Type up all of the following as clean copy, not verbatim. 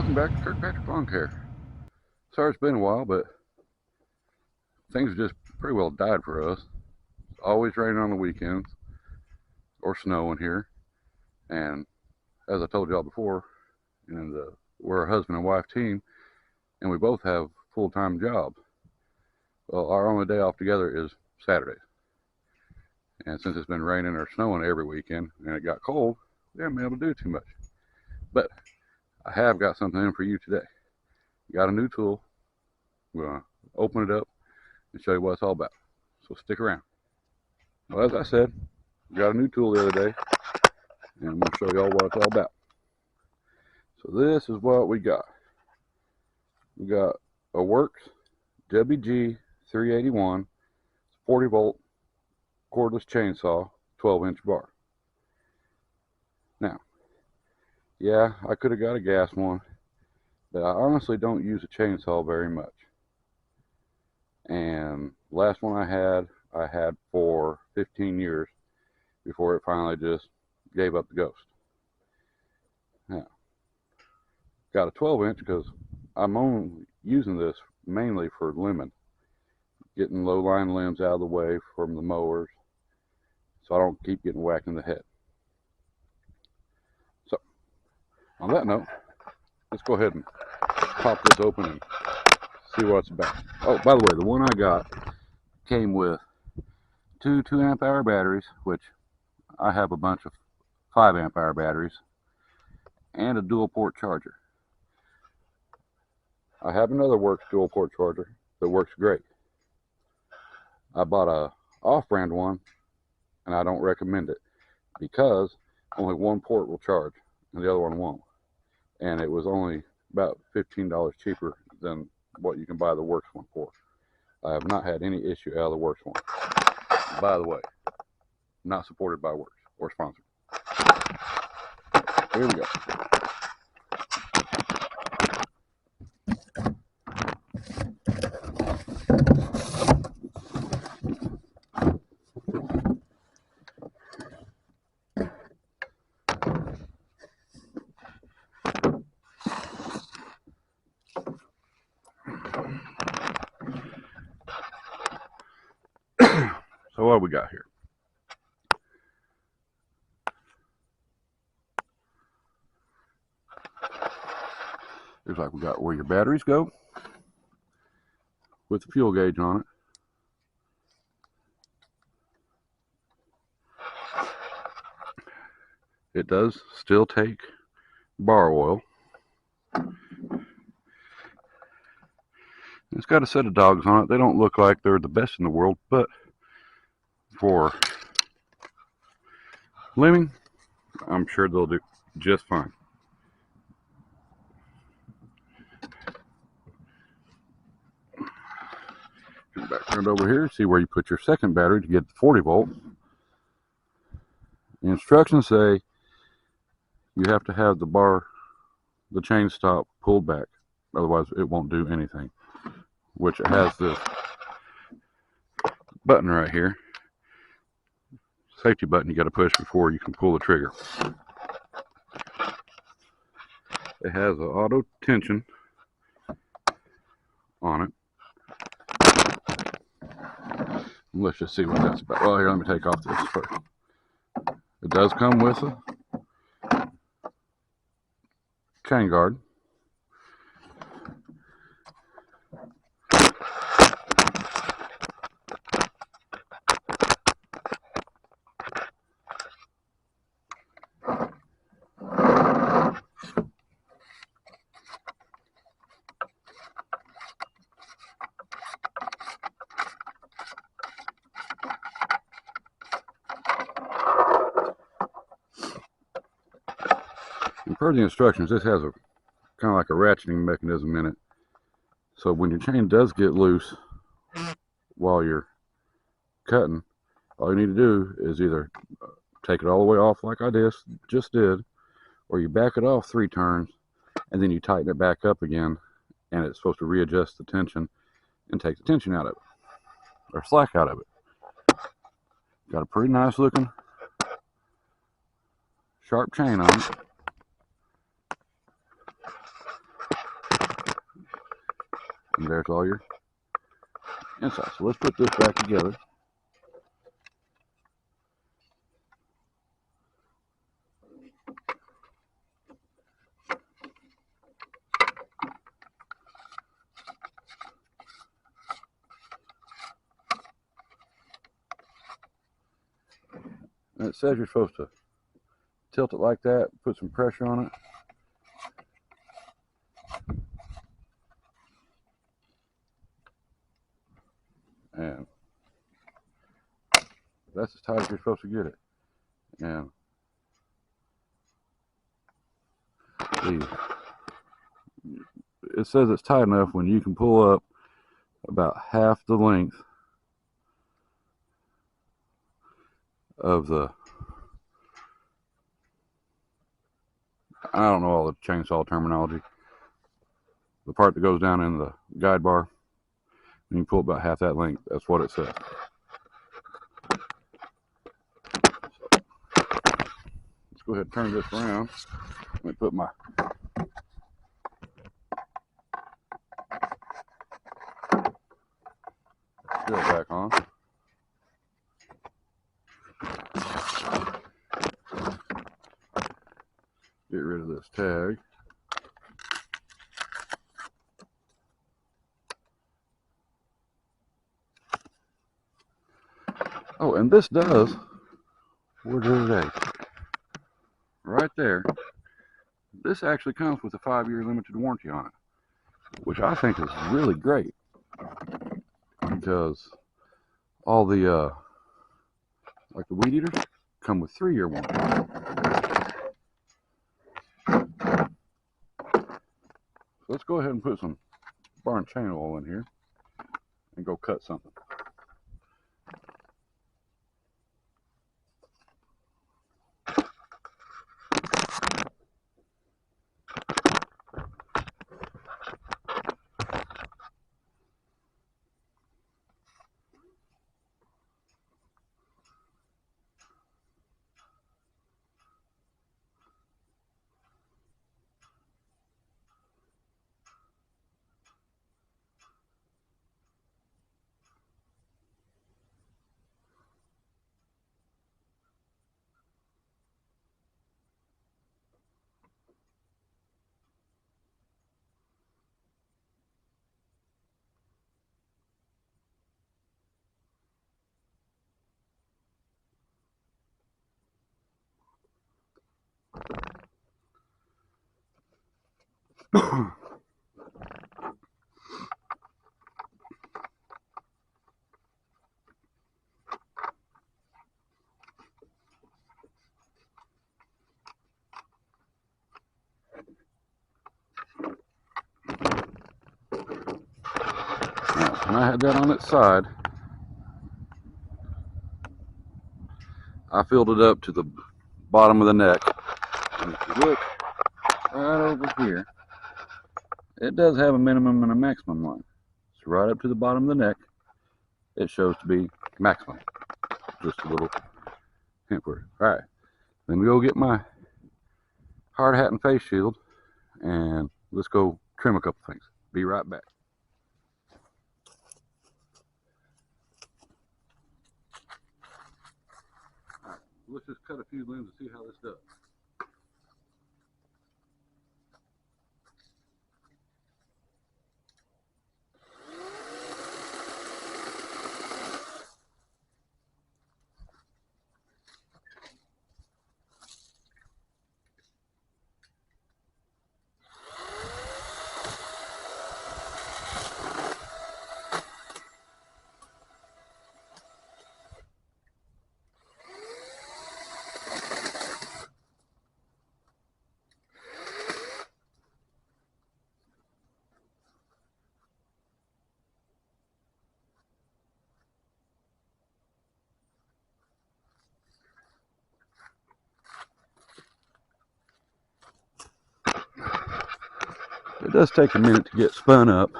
Welcome back to Kirkpatrick Lawn Care. Sorry it's been a while, but things have just pretty well died for us. It's always raining on the weekends or snowing here. And as I told y'all before, we're a husband and wife team, and we both have full-time jobs. Well, our only day off together is Saturdays. And since it's been raining or snowing every weekend and it got cold, we haven't been able to do too much. But I have got something in for you today. Got a new tool. We're going to open it up and show you what it's all about. So stick around. Well, as I said, we got a new tool the other day, and I'm going to show y'all what it's all about. So this is what we got. We got a Works WG381 40 volt cordless chainsaw, 12-inch bar. Now, yeah, I could have got a gas one, but I honestly don't use a chainsaw very much. And the last one I had for 15 years before it finally just gave up the ghost. Now, got a 12-inch because I'm only using this mainly for limbing, getting low-lying limbs out of the way from the mowers so I don't keep getting whacked in the head. So, on that note, let's go ahead and pop this open and see what it's about. Oh, by the way, the one I got came with two 2-amp-hour batteries, which I have a bunch of 5-amp-hour batteries, and a dual port charger. I have another Works dual port charger that works great. I bought a off-brand one, and I don't recommend it because only one port will charge and the other one won't. And it was only about $15 cheaper than what you can buy the Works one for. I have not had any issue out of the Works one. By the way, not supported by Works or sponsored. Here we go. So what do we got here? Looks like we got where your batteries go with the fuel gauge on it. It does still take bar oil. It's got a set of dogs on it. They don't look like they're the best in the world, but for limbing, I'm sure they'll do just fine. Come back around over here, see where you put your second battery to get the 40 volt. The instructions say you have to have the chain stop pulled back, otherwise it won't do anything. Which it has this button right here, safety button you got to push before you can pull the trigger. It has an auto tension on it. Let's just see what that's about. Well, here, let me take off this first. It does come with a chain guard. And per the instructions, this has a kind of like a ratcheting mechanism in it. So when your chain does get loose while you're cutting, all you need to do is either take it all the way off like I just did, or you back it off 3 turns and then you tighten it back up again, and it's supposed to readjust the tension and take the tension out of it, or slack out of it. Got a pretty nice looking sharp chain on it. there's all your inside. So let's put this back together. And it says you're supposed to tilt it like that, put some pressure on it. And that's as tight as you're supposed to get it. And it says it's tight enough when you can pull up about half the length of the, I don't know all the chainsaw terminology, the part that goes down in the guide bar, and you pull about half that length. That's what it says. Let's go ahead and turn this around. Let me put my drill back on. Get rid of this tag. Oh, and this does, where did it? Right there. This actually comes with a 5-year limited warranty on it, which I think is really great, because all the like the weed eaters come with 3-year warranty. So let's go ahead and put some bar and chain oil in here and go cut something. When I had that on its side, I filled it up to the bottom of the neck. And if you look right over here, it does have a minimum and a maximum line. So right up to the bottom of the neck, it shows to be maximum. Just a little hint for it. Alright, then we go get my hard hat and face shield, and let's go trim a couple things. Be right back. Alright, let's just cut a few limbs and see how this does. It does take a minute to get spun up,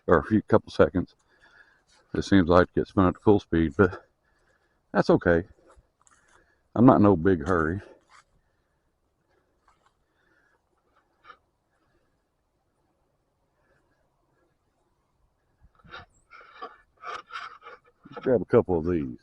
or a couple seconds. It seems like to get spun up to full speed, but that's okay. I'm not in no big hurry. grab a couple of these.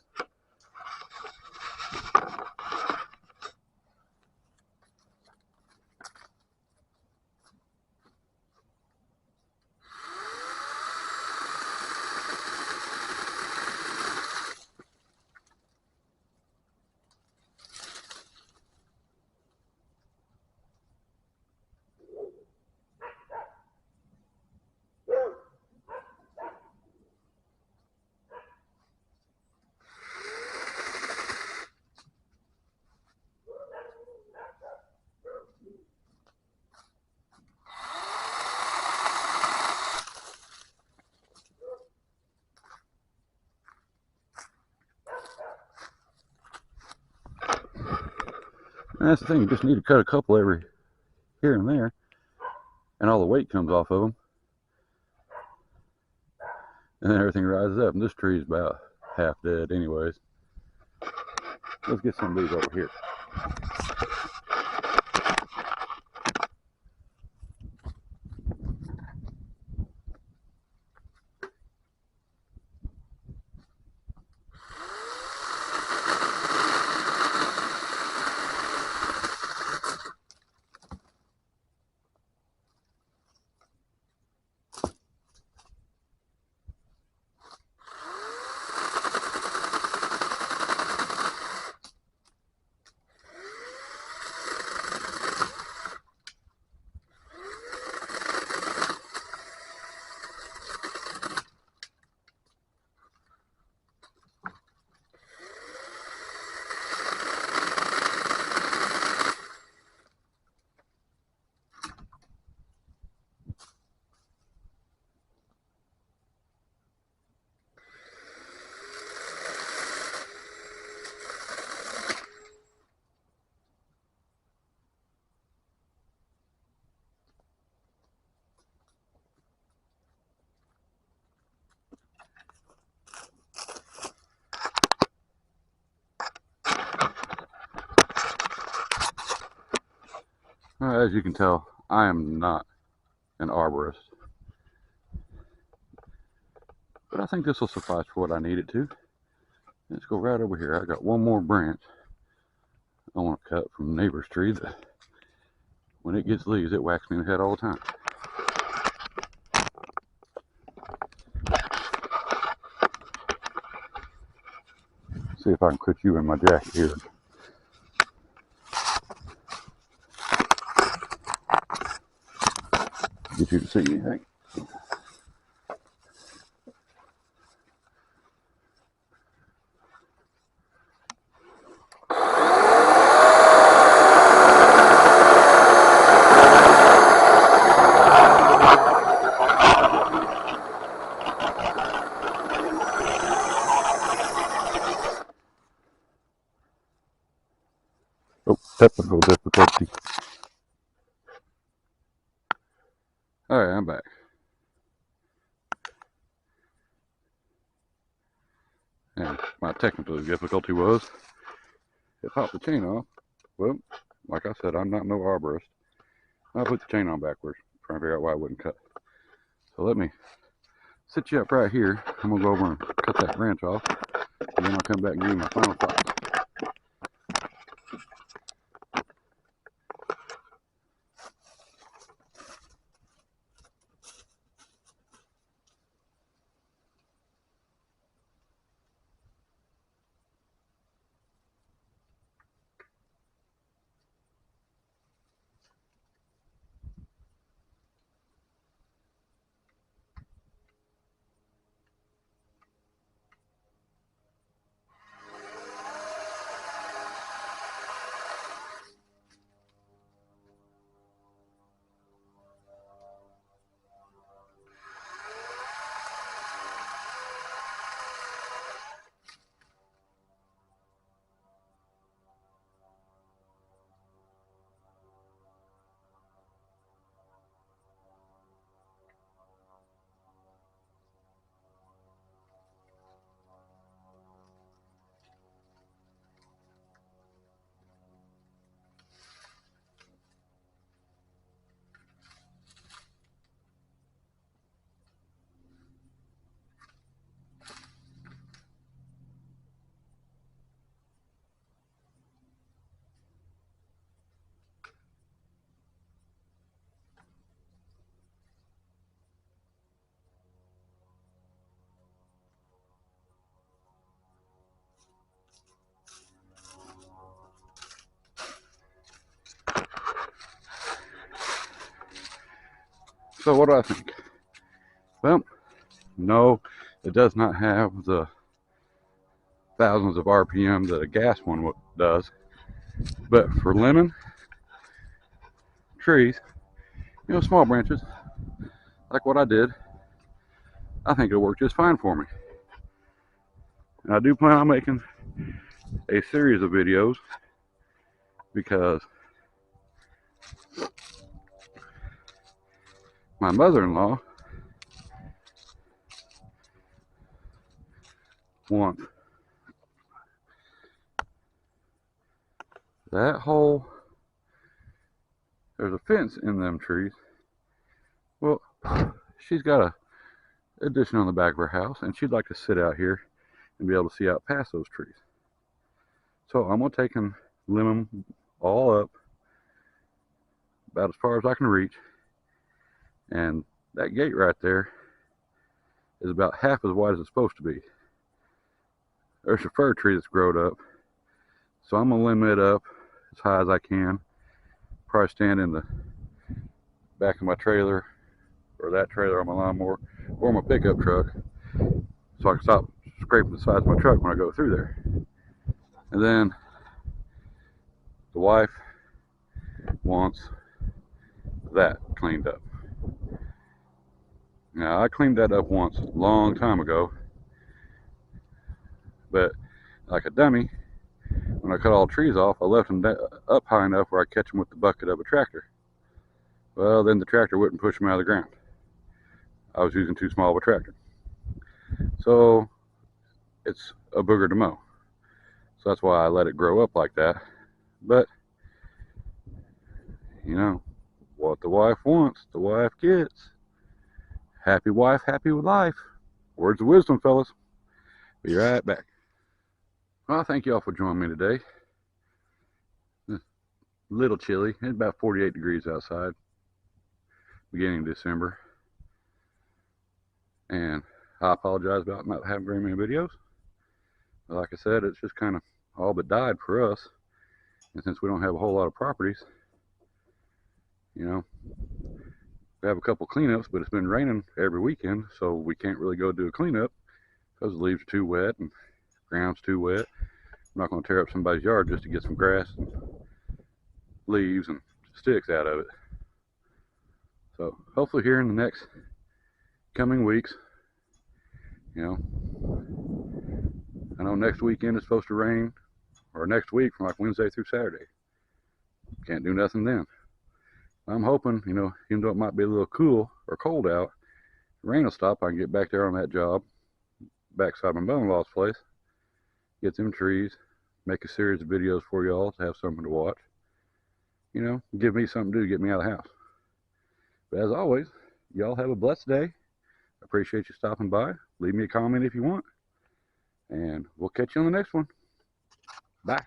And that's the thing, you just need to cut a couple every here and there, and all the weight comes off of them, and then everything rises up. And this tree is about half dead anyways. Let's get some of these over here. As you can tell, I am not an arborist, but I think this will suffice for what I need it to. Let's go right over here. I got one more branch I want to cut from the neighbor's tree that when it gets leaves, it whacks me in the head all the time. See if I can put you in my jacket here. Get you to see anything. Oh, technical difficulty. Alright, I'm back. And my technical difficulty was it popped the chain off. Well, like I said, I'm not no arborist. I put the chain on backwards, trying to figure out why I wouldn't cut. So let me sit you up right here. I'm gonna go over and cut that branch off, and then I'll come back and give you my final thoughts. So what do I think? Well, no, it does not have the thousands of RPM that a gas one does, but for lemon trees, you know, small branches, like what I did, I think it'll work just fine for me. And I do plan on making a series of videos because my mother-in-law wants that whole, there's a fence in them trees. Well, she's got a addition on the back of her house, and she'd like to sit out here and be able to see out past those trees. So I'm gonna take and limb them all up about as far as I can reach, and that gate right there is about half as wide as it's supposed to be. There's a fir tree that's growed up, so I'm gonna limb it up as high as I can. Probably stand in the back of my trailer, or that trailer on my lawnmower, or my pickup truck, so I can stop scraping the sides of my truck when I go through there. And then the wife wants that cleaned up. Now, I cleaned that up once a long time ago, but like a dummy, when I cut all the trees off, I left them up high enough where I catch them with the bucket of a tractor. Well, then the tractor wouldn't push them out of the ground. I was using too small of a tractor. So it's a booger to mow. So that's why I let it grow up like that. But, you know, what the wife wants, the wife gets. Happy wife, happy with life. Words of wisdom, fellas. Be right back. Well, thank you all for joining me today. It's a little chilly. It's about 48 degrees outside, beginning of December. And I apologize about not having very many videos. But like I said, it's just kind of all but died for us. And since we don't have a whole lot of properties, you know, we have a couple cleanups, but it's been raining every weekend, so we can't really go do a cleanup because the leaves are too wet and the ground's too wet. I'm not going to tear up somebody's yard just to get some grass and leaves and sticks out of it. So hopefully here in the next coming weeks, you know, I know next weekend is supposed to rain, or next week from like Wednesday through Saturday. Can't do nothing then. I'm hoping, you know, even though it might be a little cool or cold out, the rain will stop. I can get back there on that job, backside my mother-in-law's place, get them trees, make a series of videos for y'all to have something to watch. You know, give me something to do, get me out of the house. But as always, y'all have a blessed day. I appreciate you stopping by. Leave me a comment if you want. And we'll catch you on the next one. Bye.